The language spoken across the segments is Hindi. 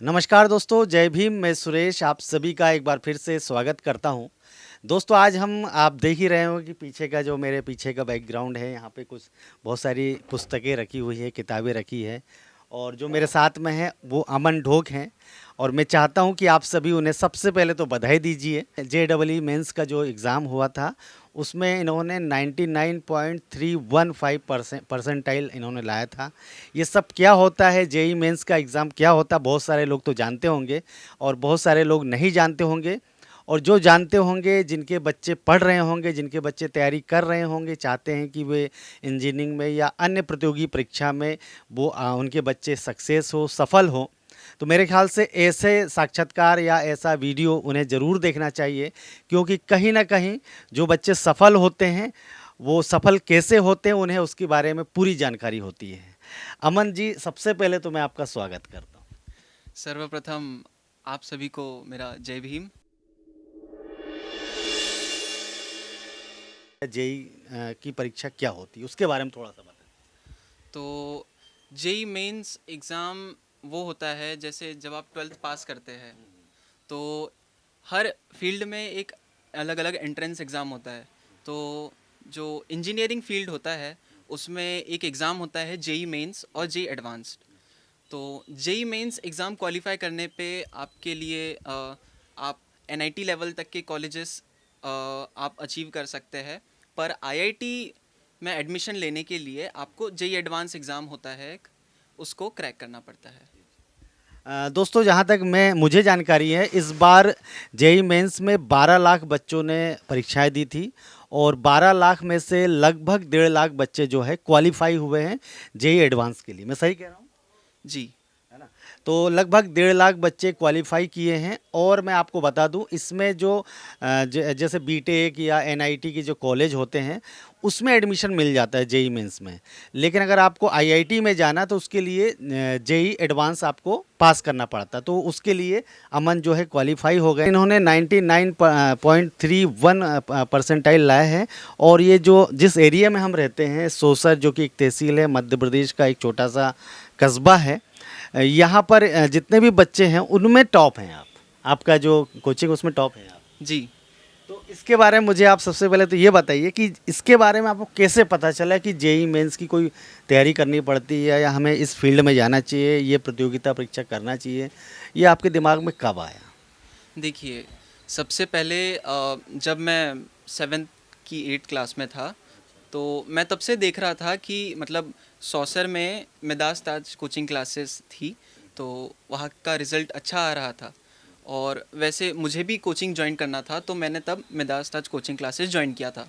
नमस्कार दोस्तों, जय भीम। मैं सुरेश आप सभी का एक बार फिर से स्वागत करता हूं। दोस्तों आज हम आप देख ही रहे हो कि पीछे का जो मेरे पीछे का बैकग्राउंड है, यहाँ पे कुछ बहुत सारी पुस्तकें रखी हुई है, किताबें रखी है और जो मेरे साथ में है वो अमन ढोक हैं। और मैं चाहता हूं कि आप सभी उन्हें सबसे पहले तो बधाई दीजिए। JEE मेंस का जो एग्ज़ाम हुआ था उसमें इन्होंने 99.315 परसेंटाइल इन्होंने लाया था। ये सब क्या होता है, जेई मेंस का एग्ज़ाम क्या होता है, बहुत सारे लोग तो जानते होंगे और बहुत सारे लोग नहीं जानते होंगे। और जो जानते होंगे, जिनके बच्चे पढ़ रहे होंगे, जिनके बच्चे तैयारी कर रहे होंगे, चाहते हैं कि वे इंजीनियरिंग में या अन्य प्रतियोगी परीक्षा में वो उनके बच्चे सक्सेस हो, सफल हो, तो मेरे ख्याल से ऐसे साक्षात्कार या ऐसा वीडियो उन्हें ज़रूर देखना चाहिए। क्योंकि कहीं ना कहीं जो बच्चे सफल होते हैं वो सफल कैसे होते हैं, उन्हें उसके बारे में पूरी जानकारी होती है। अमन जी, सबसे पहले तो मैं आपका स्वागत करता हूँ। सर्वप्रथम आप सभी को मेरा जय भीम। जेई की परीक्षा क्या होती है उसके बारे में थोड़ा सा बताएं। तो जेई मेंस एग्ज़ाम वो होता है जैसे जब आप 12th पास करते हैं तो हर फील्ड में एक अलग अलग एंट्रेंस एग्ज़ाम होता है। तो जो इंजीनियरिंग फील्ड होता है उसमें एक एग्ज़ाम होता है जेई मेंस और जेई एडवांस्ड। तो जेई मेंस एग्ज़ाम क्वालिफाई करने पे आपके लिए आप एनआईटी लेवल तक के कॉलेजेस आप अचीव कर सकते हैं। पर आईआईटी में एडमिशन लेने के लिए आपको जेई एडवांस एग्ज़ाम होता है एक, उसको क्रैक करना पड़ता है। दोस्तों, जहाँ तक मुझे जानकारी है, इस बार जेई मेंस में 12 लाख बच्चों ने परीक्षाएं दी थी और 12 लाख में से लगभग 1.5 लाख बच्चे जो है क्वालिफाई हुए हैं जेई एडवांस के लिए। मैं सही कह रहा हूँ? जी। है ना? तो लगभग 1.5 लाख बच्चे क्वालिफाई किए हैं। और मैं आपको बता दूं, इसमें जो जैसे बीटेक या एनआईटी के जो कॉलेज होते हैं उसमें एडमिशन मिल जाता है जेई मेंस में। लेकिन अगर आपको आईआईटी में जाना तो उसके लिए जेई एडवांस आपको पास करना पड़ता है। तो उसके लिए अमन जो है क्वालिफाई हो गए। इन्होंने 99.31 परसेंटाइल लाए हैं। और ये जो जिस एरिया में हम रहते हैं, सोसर, जो कि एक तहसील है, मध्य प्रदेश का एक छोटा सा कस्बा है, यहाँ पर जितने भी बच्चे हैं उनमें टॉप हैं आप। आपका जो कोचिंग उसमें टॉप है आप। जी। तो इसके बारे में मुझे आप सबसे पहले तो ये बताइए कि इसके बारे में आपको कैसे पता चला कि जेई मेंस की कोई तैयारी करनी पड़ती है या हमें इस फील्ड में जाना चाहिए, ये प्रतियोगिता परीक्षा करना चाहिए, ये आपके दिमाग में कब आया? देखिए, सबसे पहले जब मैं 7th की 8th क्लास में था तो मैं तब से देख रहा था कि मतलब सौसर में मिदास ताज कोचिंग क्लासेस थी, तो वहाँ का रिज़ल्ट अच्छा आ रहा था। और वैसे मुझे भी कोचिंग ज्वाइन करना था तो मैंने तब मिदास ताज कोचिंग क्लासेस ज्वाइन किया था।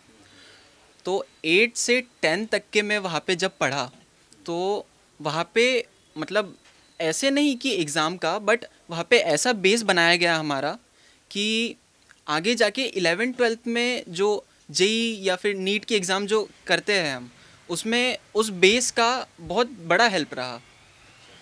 तो 8 से 10 तक के मैं वहाँ पे जब पढ़ा तो वहाँ पे मतलब ऐसे नहीं कि एग्ज़ाम का, बट वहाँ पे ऐसा बेस बनाया गया हमारा कि आगे जाके 11th-12th में जो जेई या फिर नीट की एग्ज़ाम जो करते हैं हम, उसमें उस बेस का बहुत बड़ा हेल्प रहा।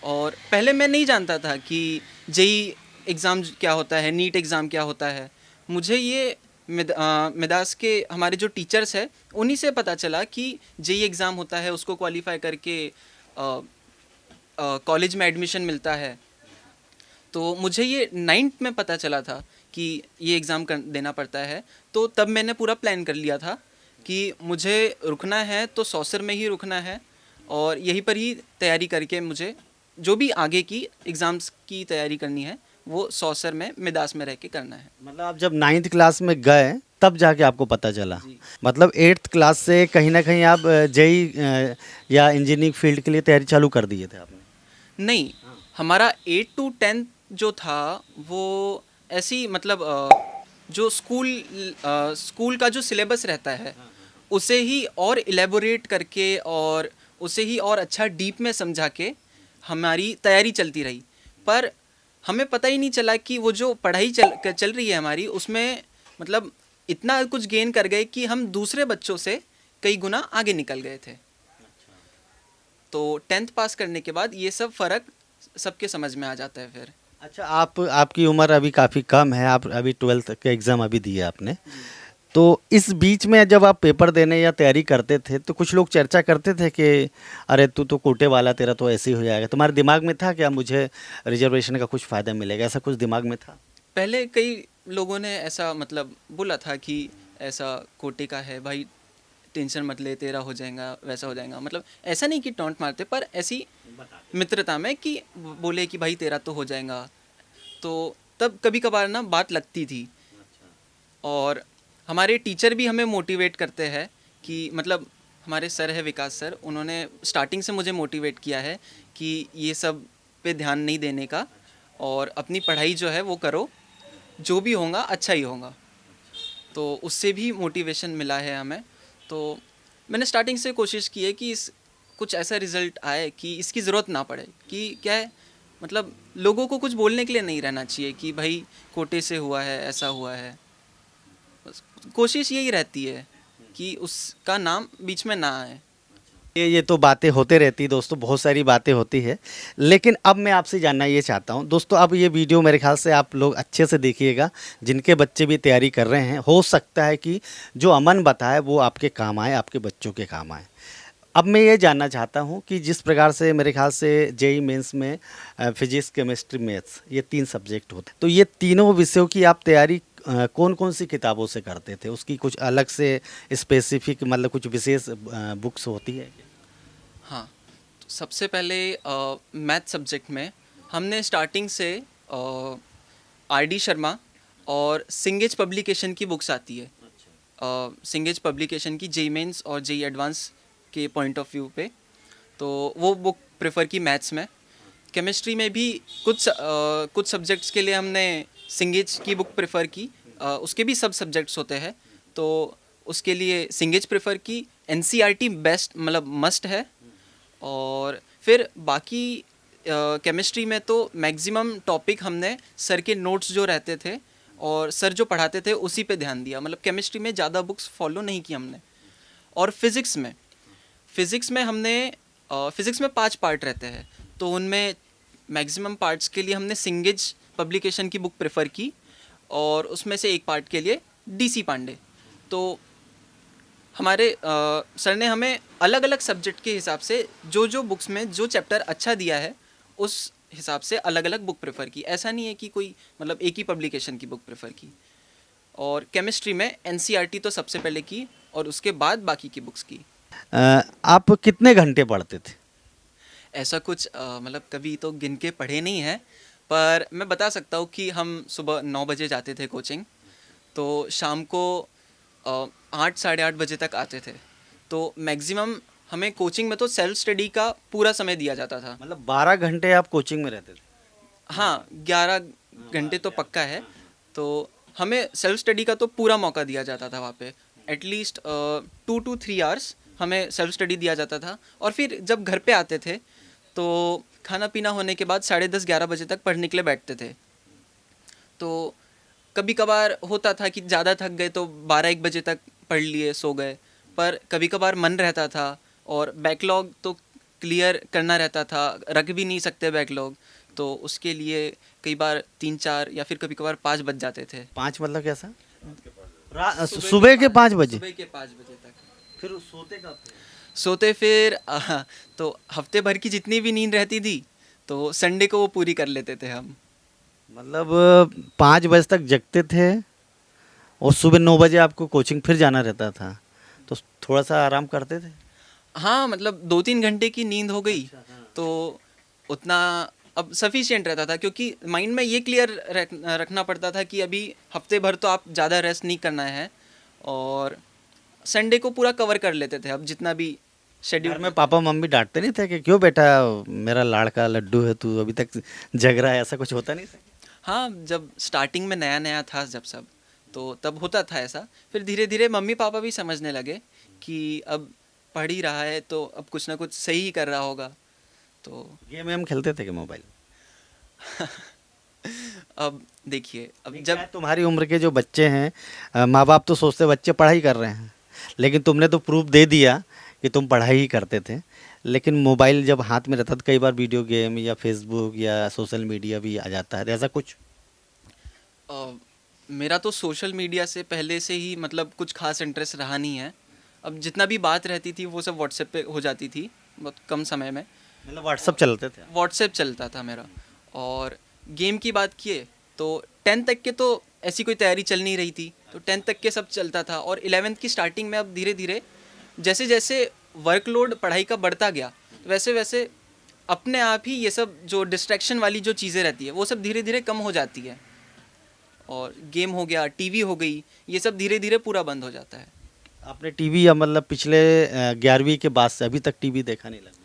और पहले मैं नहीं जानता था कि जेई एग्ज़ाम क्या होता है, नीट एग्ज़ाम क्या होता है। मुझे ये मिदास के हमारे जो टीचर्स हैं उन्हीं से पता चला कि जेई एग्ज़ाम होता है, उसको क्वालिफाई करके कॉलेज में एडमिशन मिलता है। तो मुझे ये 9th में पता चला था कि ये एग्ज़ाम कर देना पड़ता है। तो तब मैंने पूरा प्लान कर लिया था कि मुझे रुकना है तो सौसर में ही रुकना है और यहीं पर ही तैयारी करके मुझे जो भी आगे की एग्ज़ाम्स की तैयारी करनी है वो सौसर में मिदास में रह के करना है। मतलब आप जब 9th क्लास में गए तब जाके आपको पता चला। जी। मतलब 8th क्लास से कहीं ना कहीं आप जेई या इंजीनियरिंग फील्ड के लिए तैयारी चालू कर दिए थे आपने? नहीं, हमारा 8 to 10 जो था वो ऐसी मतलब जो स्कूल का जो सिलेबस रहता है उसे ही और इलेबोरेट करके और उसे ही और अच्छा डीप में समझा के हमारी तैयारी चलती रही। पर हमें पता ही नहीं चला कि वो जो पढ़ाई चल रही है हमारी उसमें मतलब इतना कुछ गेन कर गए कि हम दूसरे बच्चों से कई गुना आगे निकल गए थे। तो 10th पास करने के बाद ये सब फ़र्क सबके समझ में आ जाता है फिर। अच्छा, आपकी उम्र अभी काफ़ी कम है, आप अभी 12th के एग्ज़ाम अभी दिए आपने। जी। तो इस बीच में जब आप पेपर देने या तैयारी करते थे तो कुछ लोग चर्चा करते थे कि अरे तू तो कोटे वाला, तेरा तो ऐसे ही हो जाएगा। तुम्हारे दिमाग में था क्या मुझे रिजर्वेशन का कुछ फ़ायदा मिलेगा, ऐसा कुछ दिमाग में था? पहले कई लोगों ने ऐसा मतलब बोला था कि ऐसा कोटे का है भाई, टेंशन मत ले, तेरा हो जाएगा, वैसा हो जाएगा। मतलब ऐसा नहीं कि टॉन्ट मारते, पर ऐसी मित्रता में कि बोले कि भाई तेरा तो हो जाएगा। तो तब कभी कभार ना बात लगती थी। और हमारे टीचर भी हमें मोटिवेट करते हैं कि मतलब हमारे सर है विकास सर, उन्होंने स्टार्टिंग से मुझे मोटिवेट किया है कि ये सब पे ध्यान नहीं देने का और अपनी पढ़ाई जो है वो करो, जो भी होगा अच्छा ही होगा। तो उससे भी मोटिवेशन मिला है हमें। तो मैंने स्टार्टिंग से कोशिश की है कि इस कुछ ऐसा रिज़ल्ट आए कि इसकी ज़रूरत ना पड़े। कि क्या है, मतलब लोगों को कुछ बोलने के लिए नहीं रहना चाहिए कि भाई कोटे से हुआ है, ऐसा हुआ है। बस कोशिश यही रहती है कि उसका नाम बीच में ना आए। ये तो बातें होते रहती दोस्तों, बहुत सारी बातें होती है। लेकिन अब मैं आपसे जानना ये चाहता हूँ दोस्तों, अब ये वीडियो मेरे ख्याल से आप लोग अच्छे से देखिएगा, जिनके बच्चे भी तैयारी कर रहे हैं। हो सकता है कि जो अमन बताए वो आपके काम आए, आपके बच्चों के काम आए। अब मैं ये जानना चाहता हूँ कि जिस प्रकार से मेरे ख्याल से जेई मेंस में फिजिक्स, केमिस्ट्री, मैथ्स, ये 3 सब्जेक्ट होते हैं। तो ये तीनों विषयों की आप तैयारी कौन-कौन सी किताबों से करते थे? उसकी कुछ अलग से स्पेसिफिक मतलब कुछ विशेष बुक्स होती है क्या? हाँ, तो सबसे पहले मैथ सब्जेक्ट में हमने स्टार्टिंग से आर डी शर्मा और सिंगेज पब्लिकेशन की बुक्स आती है। सिंगेज पब्लिकेशन की जेई मेंस और जेई एडवांस के पॉइंट ऑफ व्यू पे, तो वो बुक प्रेफर की मैथ्स में। केमिस्ट्री में भी कुछ सब्जेक्ट्स के लिए हमने सिंगेज की बुक प्रेफर की। उसके भी सब सब्जेक्ट्स होते हैं, तो उसके लिए सिंगेज प्रेफर की। एनसीईआरटी बेस्ट मतलब मस्ट है। और फिर बाकी केमिस्ट्री में तो मैक्सिमम टॉपिक हमने सर के नोट्स जो रहते थे और सर जो पढ़ाते थे उसी पे ध्यान दिया। मतलब केमिस्ट्री में ज़्यादा बुक्स फॉलो नहीं की हमने। और फिज़िक्स में हमने फिज़िक्स में 5 पार्ट रहते हैं, तो उनमें मैक्सिमम पार्ट्स के लिए हमने सिंगेज पब्लिकेशन की बुक प्रेफर की और उसमें से एक पार्ट के लिए डीसी पांडे। तो हमारे सर ने हमें अलग अलग सब्जेक्ट के हिसाब से जो जो बुक्स में जो चैप्टर अच्छा दिया है उस हिसाब से अलग अलग बुक प्रेफर की। ऐसा नहीं है कि कोई मतलब एक ही पब्लिकेशन की बुक प्रेफर की। और केमिस्ट्री में एनसीईआरटी तो सबसे पहले की और उसके बाद बाकी की बुक्स की। आप कितने घंटे पढ़ते थे? ऐसा कुछ मतलब कभी तो गिन के पढ़े नहीं है, पर मैं बता सकता हूँ कि हम सुबह 9 बजे जाते थे कोचिंग, तो शाम को 8 साढ़े 8 बजे तक आते थे। तो मैक्सिमम हमें कोचिंग में तो सेल्फ स्टडी का पूरा समय दिया जाता था। मतलब 12 घंटे आप कोचिंग में रहते थे? हाँ, 11 घंटे तो पक्का है। तो हमें सेल्फ स्टडी का तो पूरा मौका दिया जाता था वहाँ पे। एटलीस्ट 2 to 3 आवर्स हमें सेल्फ स्टडी दिया जाता था। और फिर जब घर पे आते थे तो खाना पीना होने के बाद 10:30-11 बजे तक पढ़ने के लिए बैठते थे। तो कभी कभार होता था कि ज़्यादा थक गए तो 12-1 बजे तक पढ़ लिए, सो गए। पर कभी कभार मन रहता था और बैकलॉग तो क्लियर करना रहता था, रख भी नहीं सकते बैकलॉग, तो उसके लिए कई बार 3-4 या फिर कभी कभार 5 बज जाते थे। 5 मतलब कैसा? सुबह के 5 बजे? सुबह के 5 बजे तक फिर सोते कब थे? सोते। फिर तो हफ्ते भर की जितनी भी नींद रहती थी तो संडे को वो पूरी कर लेते थे हम। मतलब 5 बजे तक जगते थे और सुबह 9 बजे आपको कोचिंग फिर जाना रहता था, तो थोड़ा सा आराम करते थे? हाँ, मतलब 2-3 घंटे की नींद हो गई तो उतना अब सफिशिएंट रहता था, क्योंकि माइंड में ये क्लियर रखना पड़ता था कि अभी हफ्ते भर तो आप ज़्यादा रेस्ट नहीं करना है। और संडे को पूरा कवर कर लेते थे अब जितना भी घर शेड्यूल में पापा मम्मी डांटते नहीं थे कि क्यों बेटा, मेरा लाड़का लड्डू है, तू अभी तक जग रहा है, ऐसा कुछ होता नहीं था? हाँ, जब स्टार्टिंग में नया नया था जब सब, तो तब होता था ऐसा। फिर धीरे धीरे मम्मी पापा भी समझने लगे कि अब पढ़ ही रहा है तो अब कुछ ना कुछ सही ही कर रहा होगा। तो गेम वेम खेलते थे कि मोबाइल? अब देखिए, अब नहीं, क्या जब है, तुम्हारी उम्र के जो बच्चे हैं, माँ बाप तो सोचते बच्चे पढ़ाई कर रहे हैं, लेकिन तुमने तो प्रूफ दे दिया कि तुम पढ़ाई ही करते थे। लेकिन मोबाइल जब हाथ में रहता तो कई बार वीडियो गेम या फेसबुक या सोशल मीडिया भी आ जाता है, तो ऐसा कुछ? अ, मेरा तो सोशल मीडिया से पहले से ही मतलब कुछ खास इंटरेस्ट रहा नहीं है। अब जितना भी बात रहती थी वो सब व्हाट्सएप पे हो जाती थी बहुत कम समय में। मतलब व्हाट्सअप चलते थे? व्हाट्सएप चलता था मेरा। और गेम की बात किए तो 10th तक के तो ऐसी कोई तैयारी चल नहीं रही थी, तो 10th तक के सब चलता था। और 11th की स्टार्टिंग में अब धीरे धीरे जैसे जैसे वर्कलोड पढ़ाई का बढ़ता गया, तो वैसे वैसे अपने आप ही ये सब जो डिस्ट्रैक्शन वाली जो चीज़ें रहती है वो सब धीरे धीरे कम हो जाती है। और गेम हो गया, टीवी हो गई, ये सब धीरे धीरे पूरा बंद हो जाता है। आपने टीवी या मतलब पिछले 11वीं के बाद से अभी तक टीवी देखा नहीं लगभग?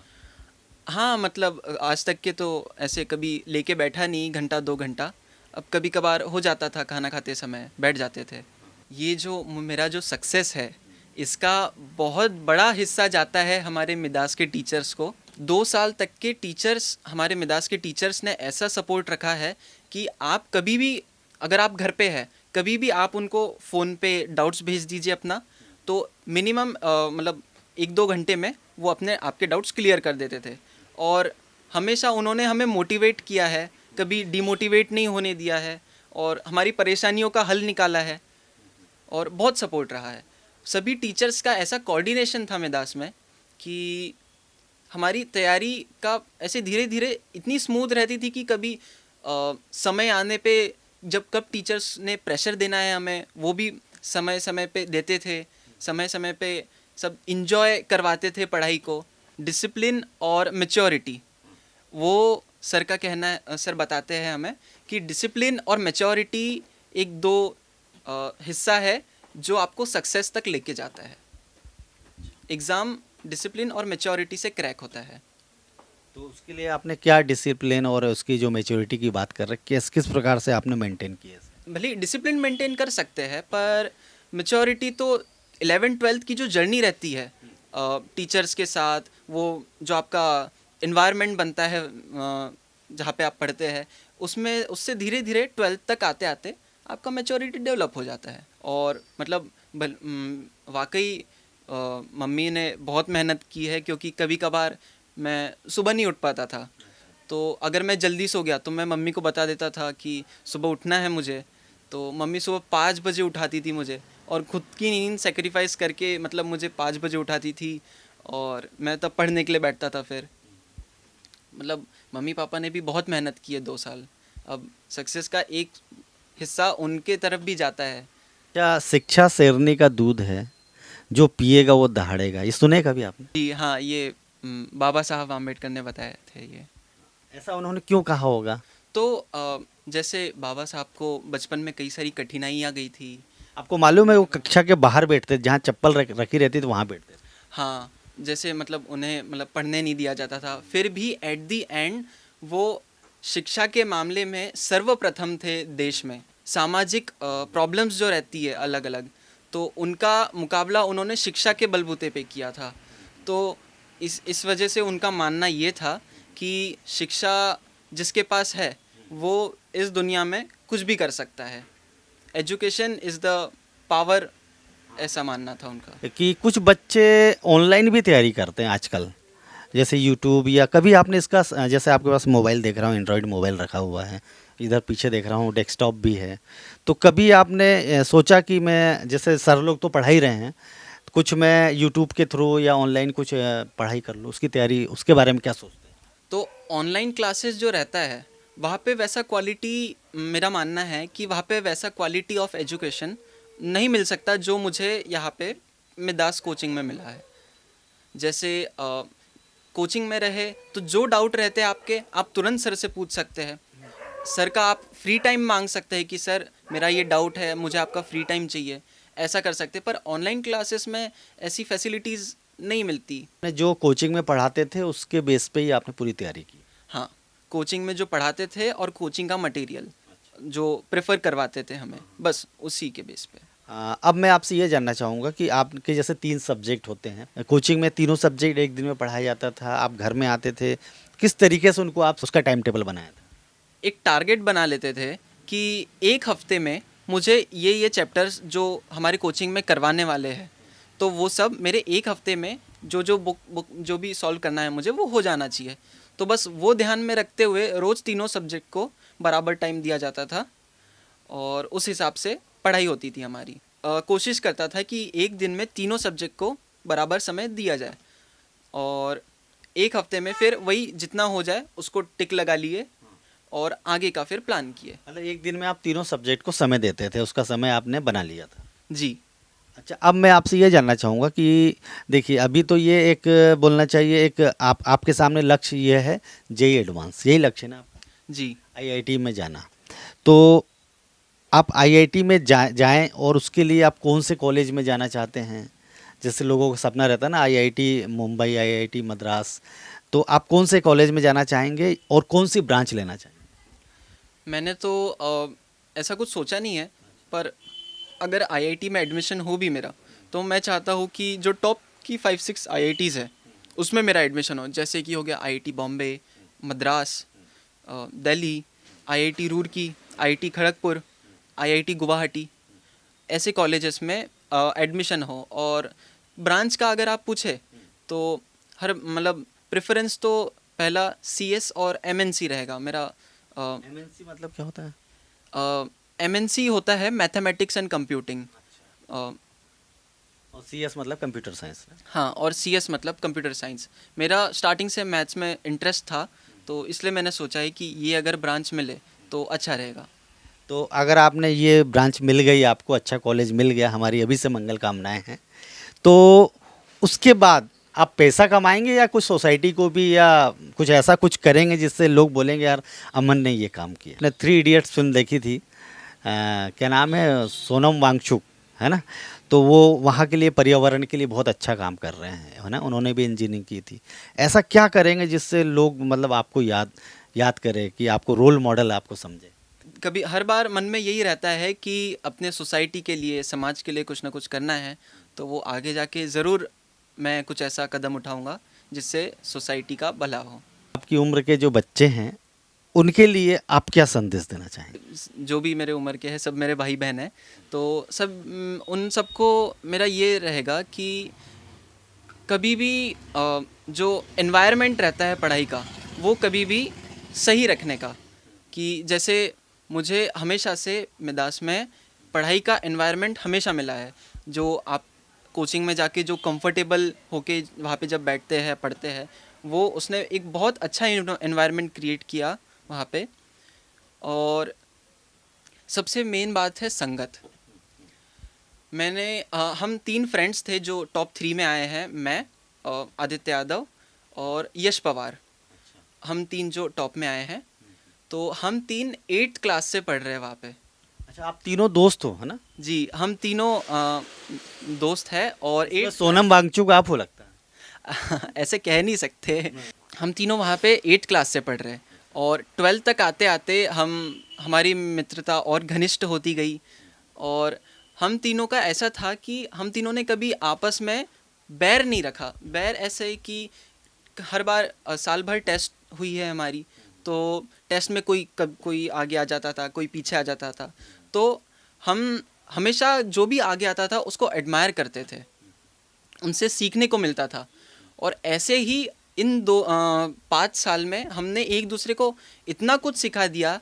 हाँ मतलब आज तक के तो ऐसे कभी लेके बैठा नहीं घंटा 2 घंटा। अब कभी कभार हो जाता था, खाना खाते समय बैठ जाते थे। ये जो मेरा जो सक्सेस है इसका बहुत बड़ा हिस्सा जाता है हमारे मिदास के टीचर्स को। 2 साल तक के टीचर्स, हमारे मिदास के टीचर्स ने ऐसा सपोर्ट रखा है कि आप कभी भी, अगर आप घर पे है, कभी भी आप उनको फ़ोन पे डाउट्स भेज दीजिए अपना, तो मिनिमम मतलब 1-2 घंटे में वो अपने आपके डाउट्स क्लियर कर देते थे। और हमेशा उन्होंने हमें मोटिवेट किया है, कभी डिमोटिवेट नहीं होने दिया है, और हमारी परेशानियों का हल निकाला है, और बहुत सपोर्ट रहा है। सभी टीचर्स का ऐसा कोऑर्डिनेशन था मिदास में कि हमारी तैयारी का ऐसे धीरे धीरे इतनी स्मूथ रहती थी कि कभी समय आने पे जब कब टीचर्स ने प्रेशर देना है हमें, वो भी समय समय पे देते थे। समय समय पे सब इंजॉय करवाते थे पढ़ाई को। डिसिप्लिन और मैच्योरिटी, वो सर का कहना है, सर बताते हैं हमें कि डिसिप्लिन और मैच्योरिटी एक दो हिस्सा है जो आपको सक्सेस तक लेके जाता है। एग्ज़ाम डिसिप्लिन और मैच्योरिटी से क्रैक होता है। तो उसके लिए आपने क्या डिसिप्लिन और उसकी जो मैच्योरिटी की बात कर रहे हैं, किस किस प्रकार से आपने मेंटेन किया इसे? भले डिसिप्लिन मेंटेन कर सकते हैं, पर मैच्योरिटी तो 11th-12th की जो जर्नी रहती है टीचर्स के साथ, वो जो आपका इन्वायरमेंट बनता है जहाँ पे आप पढ़ते हैं, उसमें उससे धीरे धीरे 12th तक आते आते आपका मैच्योरिटी डेवलप हो जाता है। और मतलब वाकई मम्मी ने बहुत मेहनत की है, क्योंकि कभी कभार मैं सुबह नहीं उठ पाता था, तो अगर मैं जल्दी सो गया तो मैं मम्मी को बता देता था कि सुबह उठना है मुझे, तो मम्मी सुबह 5 बजे उठाती थी मुझे, और ख़ुद की नींद सेक्रीफाइस करके मतलब मुझे 5 बजे उठाती थी, और मैं तब पढ़ने के लिए बैठता था। फिर मतलब मम्मी पापा ने भी बहुत मेहनत की है 2 साल। अब सक्सेस का एक हिस्सा उनके तरफ भी जाता है। क्या शिक्षा शेरनी का दूध है, जो पिएगा वो दहाड़ेगा, ये सुने कभी आपने? जी हाँ, ये बाबा साहब आम्बेडकर ने बताए थे ये। ऐसा उन्होंने क्यों कहा होगा? तो जैसे बाबा साहब को बचपन में कई सारी कठिनाइयाँ गई थी। आपको मालूम है वो कक्षा के बाहर बैठते थे, जहाँ चप्पल रखी रहती थी वहाँ बैठते थे? हाँ, जैसे मतलब उन्हें मतलब पढ़ने नहीं दिया जाता था, फिर भी एट दी एंड वो शिक्षा के मामले में सर्वप्रथम थे देश में। सामाजिक प्रॉब्लम्स जो रहती है अलग अलग, तो उनका मुकाबला उन्होंने शिक्षा के बलबूते पे किया था। तो इस वजह से उनका मानना ये था कि शिक्षा जिसके पास है वो इस दुनिया में कुछ भी कर सकता है। एजुकेशन इज़ द पावर, ऐसा मानना था उनका। कि कुछ बच्चे ऑनलाइन भी तैयारी करते हैं आजकल, जैसे यूट्यूब, या कभी आपने इसका जैसे आपके पास मोबाइल देख रहा हूँ, एंड्रॉयड मोबाइल रखा हुआ है, इधर पीछे देख रहा हूँ डेस्कटॉप भी है, तो कभी आपने सोचा कि मैं, जैसे सर लोग तो पढ़ा ही रहे हैं, कुछ मैं यूट्यूब के थ्रू या ऑनलाइन कुछ पढ़ाई कर लूँ, उसकी तैयारी, उसके बारे में क्या सोचते हैं? तो ऑनलाइन क्लासेस जो रहता है वहाँ पे वैसा क्वालिटी, मेरा मानना है कि वहाँ पे वैसा क्वालिटी ऑफ एजुकेशन नहीं मिल सकता जो मुझे यहाँ पे मिदास कोचिंग में मिला है। जैसे कोचिंग में रहे तो जो डाउट रहते हैं आपके, आप तुरंत सर से पूछ सकते हैं। सर का आप फ्री टाइम मांग सकते हैं कि सर मेरा ये डाउट है, मुझे आपका फ्री टाइम चाहिए, ऐसा कर सकते हैं। पर ऑनलाइन क्लासेस में ऐसी फैसिलिटीज़ नहीं मिलती। आपने जो कोचिंग में पढ़ाते थे उसके बेस पे ही आपने पूरी तैयारी की? हाँ, कोचिंग में जो पढ़ाते थे और कोचिंग का मटेरियल जो प्रेफर करवाते थे हमें, बस उसी के बेस पे। अब मैं आपसे ये जानना चाहूँगा कि आपके जैसे 3 सब्जेक्ट होते हैं कोचिंग में, तीनों सब्जेक्ट एक दिन में पढ़ाया जाता था, आप घर में आते थे, किस तरीके से उनको आप उसका टाइम टेबल बनाया था? एक टारगेट बना लेते थे कि एक हफ्ते में मुझे ये चैप्टर्स जो हमारे कोचिंग में करवाने वाले हैं, तो वो सब मेरे एक हफ्ते में जो बुक जो भी सॉल्व करना है मुझे, वो हो जाना चाहिए। तो बस वो ध्यान में रखते हुए रोज़ तीनों सब्जेक्ट को बराबर टाइम दिया जाता था। और उस हिसाब से पढ़ाई होती थी हमारी। कोशिश करता था कि एक दिन में तीनों सब्जेक्ट को बराबर समय दिया जाए, और एक हफ्ते में फिर वही जितना हो जाए उसको टिक लगा लिए और आगे का फिर प्लान किए। मतलब एक दिन में आप तीनों सब्जेक्ट को समय देते थे, उसका समय आपने बना लिया था। जी। अच्छा, अब मैं आपसे ये जानना चाहूँगा कि देखिए अभी तो ये एक बोलना चाहिए, एक आपके सामने लक्ष्य ये है जेईई एडवांस, यही लक्ष्य है ना आपका, जी। आईआईटी में जाना। तो आप आईआईटी में जाएं और उसके लिए आप कौन से कॉलेज में जाना चाहते हैं? जैसे लोगों का सपना रहता है ना, आईआईटी मुंबई, आईआईटी मद्रास, तो आप कौन से कॉलेज में जाना चाहेंगे और कौन सी ब्रांच लेना चाहेंगे? मैंने तो ऐसा कुछ सोचा नहीं है, पर अगर आईआईटी में एडमिशन हो भी मेरा, तो मैं चाहता हूँ कि जो टॉप की 5-6 आईआईटीज़ है उसमें मेरा एडमिशन हो। जैसे कि हो गया IIT Bombay, Madras, Delhi, IIT Roorkee, IIT Kharagpur, IIT Guwahati, ऐसे कॉलेजेस में एडमिशन हो। और ब्रांच का अगर आप पूछे तो हर मतलब प्रेफरेंस तो पहला सीएस और एमएनसी रहेगा मेरा। एमएनसी मतलब क्या होता है? एमएनसी होता है मैथमेटिक्स एंड कंप्यूटिंग। और सीएस मतलब कंप्यूटर साइंस। हाँ, और सीएस मतलब कंप्यूटर साइंस। मेरा स्टार्टिंग से मैथ्स में इंटरेस्ट था, तो इसलिए मैंने सोचा है कि ये अगर ब्रांच मिले तो अच्छा रहेगा। तो अगर आपने ये ब्रांच मिल गई, आपको अच्छा कॉलेज मिल गया, हमारी अभी से मंगल कामनाएं हैं, तो उसके बाद आप पैसा कमाएंगे या कुछ सोसाइटी को भी, या कुछ ऐसा कुछ करेंगे जिससे लोग बोलेंगे यार अमन ने ये काम किया? मैंने 3 इडियट्स फिल्म देखी थी, क्या नाम है, सोनम वांगचुक, है ना? तो वो वहाँ के लिए, पर्यावरण के लिए बहुत अच्छा काम कर रहे हैं, है ना? उन्होंने भी इंजीनियरिंग की थी। ऐसा क्या करेंगे जिससे लोग मतलब आपको याद याद करें, कि आपको रोल मॉडल आपको समझे? कभी हर बार मन में यही रहता है कि अपने सोसाइटी के लिए, समाज के लिए कुछ ना कुछ करना है, तो वो आगे जाके ज़रूर मैं कुछ ऐसा कदम उठाऊंगा जिससे सोसाइटी का भला हो। आपकी उम्र के जो बच्चे हैं, उनके लिए आप क्या संदेश देना चाहेंगे? जो भी मेरे उम्र के हैं सब मेरे भाई बहन हैं, तो सब उन सबको मेरा ये रहेगा कि कभी भी जो एनवायरनमेंट रहता है पढ़ाई का, वो कभी भी सही रखने का। कि जैसे मुझे हमेशा से मिदास में पढ़ाई का एनवायरनमेंट हमेशा मिला है। जो आप कोचिंग में जाके जो कंफर्टेबल होके वहाँ पे जब बैठते हैं पढ़ते हैं, वो उसने एक बहुत अच्छा एनवायरनमेंट क्रिएट किया वहाँ पे। और सबसे मेन बात है संगत। मैंने हम 3 फ्रेंड्स थे जो टॉप 3 में आए हैं, मैं, आदित्य यादव और यश पवार। हम 3 जो टॉप में आए हैं, तो हम 3 8th क्लास से पढ़ रहे हैं वहाँ पे। अच्छा, आप तीनों दोस्त हो, है ना? जी, हम तीनों दोस्त हैं और इसमें 8 सोनम वांगचुक आप हो लगता है। ऐसे कह नहीं सकते। हम तीनों वहाँ पे 8th क्लास से पढ़ रहे हैं, और 12th तक आते आते हमारी मित्रता और घनिष्ठ होती गई। और हम तीनों का ऐसा था कि हम तीनों ने कभी आपस में बैर नहीं रखा। बैर ऐसे कि हर बार साल भर टेस्ट हुई है हमारी, तो टेस्ट में कोई आगे आ जाता था, कोई पीछे आ जाता था, तो हम हमेशा जो भी आगे आता था उसको एडमायर करते थे, उनसे सीखने को मिलता था। और ऐसे ही इन 5 साल में हमने एक दूसरे को इतना कुछ सिखा दिया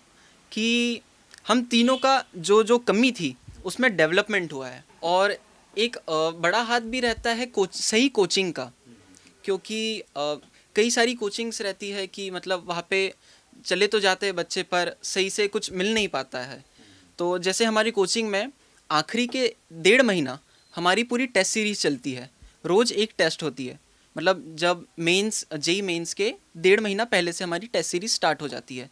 कि हम तीनों का जो जो कमी थी उसमें डेवलपमेंट हुआ है। और एक बड़ा हाथ भी रहता है सही कोचिंग का, क्योंकि कई सारी कोचिंग्स रहती है कि मतलब वहाँ पे चले तो जाते हैं बच्चे, पर सही से कुछ मिल नहीं पाता है। तो जैसे हमारी कोचिंग में आखिरी के 1.5 महीना हमारी पूरी टेस्ट सीरीज चलती है। रोज़ एक टेस्ट होती है, मतलब जब मेंस जेई मेंस के 1.5 महीना पहले से हमारी टेस्ट सीरीज स्टार्ट हो जाती है।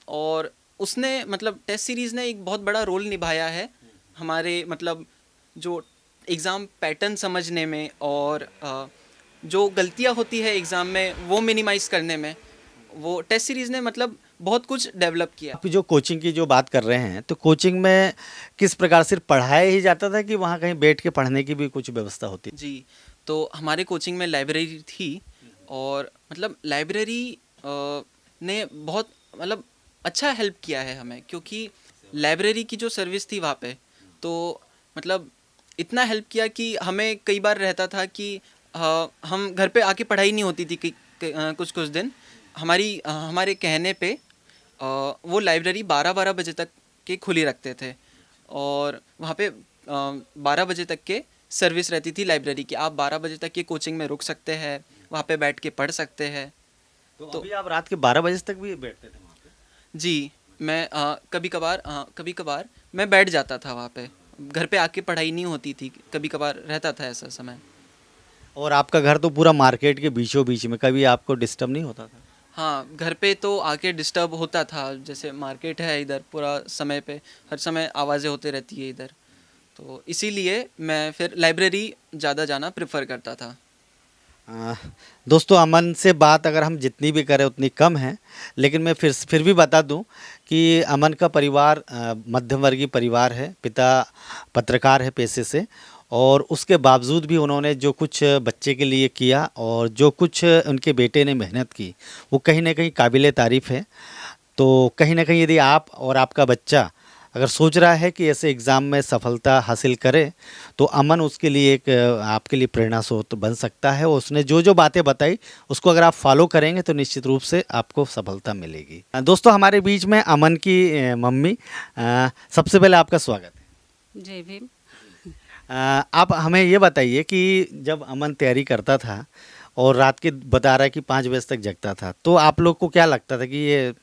और उसने मतलब टेस्ट सीरीज़ ने एक बहुत बड़ा रोल निभाया है हमारे मतलब जो एग्ज़ाम पैटर्न समझने में, और जो गलतियाँ होती है एग्ज़ाम में वो मिनिमाइज़ करने में, वो टेस्ट सीरीज़ ने मतलब बहुत कुछ डेवलप किया। आप जो कोचिंग की जो बात कर रहे हैं, तो कोचिंग में किस प्रकार सिर्फ पढ़ाया ही जाता था, कि वहाँ कहीं बैठ के पढ़ने की भी कुछ व्यवस्था होती? जी, तो हमारे कोचिंग में लाइब्रेरी थी, और मतलब लाइब्रेरी ने बहुत मतलब अच्छा हेल्प किया है हमें, क्योंकि लाइब्रेरी की जो सर्विस थी वहाँ पे, तो मतलब इतना हेल्प किया कि हमें कई बार रहता था कि हम घर पे आके पढ़ाई नहीं होती थी कि कुछ दिन हमारे कहने पे वो लाइब्रेरी 12-12 बजे तक के खुली रखते थे, और वहाँ पे 12 बजे तक के सर्विस रहती थी लाइब्रेरी की। आप 12 बजे तक की कोचिंग में रुक सकते हैं, वहाँ पे बैठ के पढ़ सकते हैं। तो अभी आप रात के 12 बजे तक भी बैठते थे वहाँ पे? जी, मैं कभी कभार मैं बैठ जाता था वहाँ पे। घर पे आके पढ़ाई नहीं होती थी, कभी कभार रहता था ऐसा समय। और आपका घर तो पूरा मार्केट के बीचों बीच में, कभी आपको डिस्टर्ब नहीं होता था? हाँ, घर पे तो आके डिस्टर्ब होता था, जैसे मार्केट है इधर, पूरा समय पे हर समय आवाज़ें होती रहती है इधर, तो इसीलिए मैं फिर लाइब्रेरी ज़्यादा जाना प्रेफर करता था। आ, दोस्तों, अमन से बात अगर हम जितनी भी करें उतनी कम है, लेकिन मैं फिर भी बता दूं कि अमन का परिवार मध्यम वर्गीय परिवार है। पिता पत्रकार है पेशे से, और उसके बावजूद भी उन्होंने जो कुछ बच्चे के लिए किया और जो कुछ उनके बेटे ने मेहनत की, वो कहीं ना कहीं काबिल तारीफ़ है। तो कहीं ना कहीं यदि आप और आपका बच्चा अगर सोच रहा है कि ऐसे एग्ज़ाम में सफलता हासिल करे, तो अमन उसके लिए एक आपके लिए प्रेरणा स्रोत बन सकता है। उसने जो जो बातें बताई उसको अगर आप फॉलो करेंगे तो निश्चित रूप से आपको सफलता मिलेगी। दोस्तों, हमारे बीच में अमन की मम्मी, सबसे पहले आपका स्वागत है। जय भीम। आप हमें ये बताइए कि जब अमन तैयारी करता था और रात के बता रहा है कि 5 बजे तक जगता था, तो आप लोग को क्या लगता था कि ये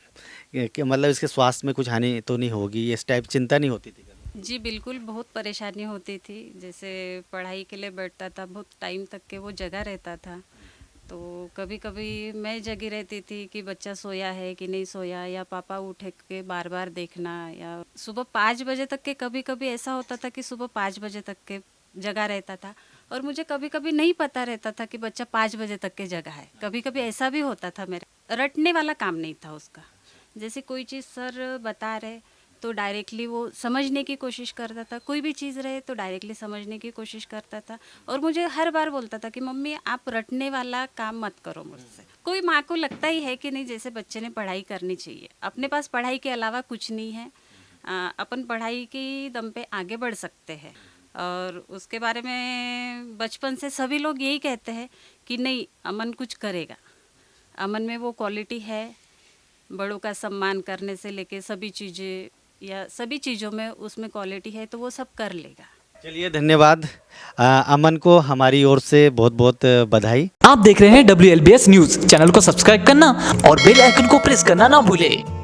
कि मतलब इसके स्वास्थ्य में कुछ हानि तो नहीं होगी, इस टाइप चिंता नहीं होती थी कभी? जी बिल्कुल, बहुत परेशानी होती थी। जैसे पढ़ाई के लिए बैठता था, बहुत टाइम तक के वो जगा रहता था। तो कभी कभी मैं जगी रहती थी कि बच्चा सोया है कि नहीं सोया, या पापा उठे के बार बार देखना, या सुबह 5 बजे तक के कभी कभी ऐसा होता था कि सुबह 5 बजे तक के जगा रहता था, और मुझे कभी कभी नहीं पता रहता था कि बच्चा 5 बजे तक के जगा है। कभी कभी ऐसा भी होता था, मेरा रटने वाला काम नहीं था उसका। जैसे कोई चीज़ सर बता रहे तो डायरेक्टली वो समझने की कोशिश करता था, कोई भी चीज़ रहे तो डायरेक्टली समझने की कोशिश करता था, और मुझे हर बार बोलता था कि मम्मी आप रटने वाला काम मत करो मुझसे। कोई माँ को लगता ही है कि नहीं, जैसे बच्चे ने पढ़ाई करनी चाहिए, अपने पास पढ़ाई के अलावा कुछ नहीं है, अपन पढ़ाई की दम पे आगे बढ़ सकते हैं। और उसके बारे में बचपन से सभी लोग यही कहते हैं कि नहीं, अमन कुछ करेगा, अमन में वो क्वालिटी है। बड़ों का सम्मान करने से लेके सभी चीज़ें, या सभी चीज़ों में उसमें क्वालिटी है, तो वो सब कर लेगा। चलिए, धन्यवाद। अमन को हमारी ओर से बहुत बहुत बधाई। आप देख रहे हैं WLBS न्यूज़। चैनल को सब्सक्राइब करना और बेल आइकन को प्रेस करना ना भूलें।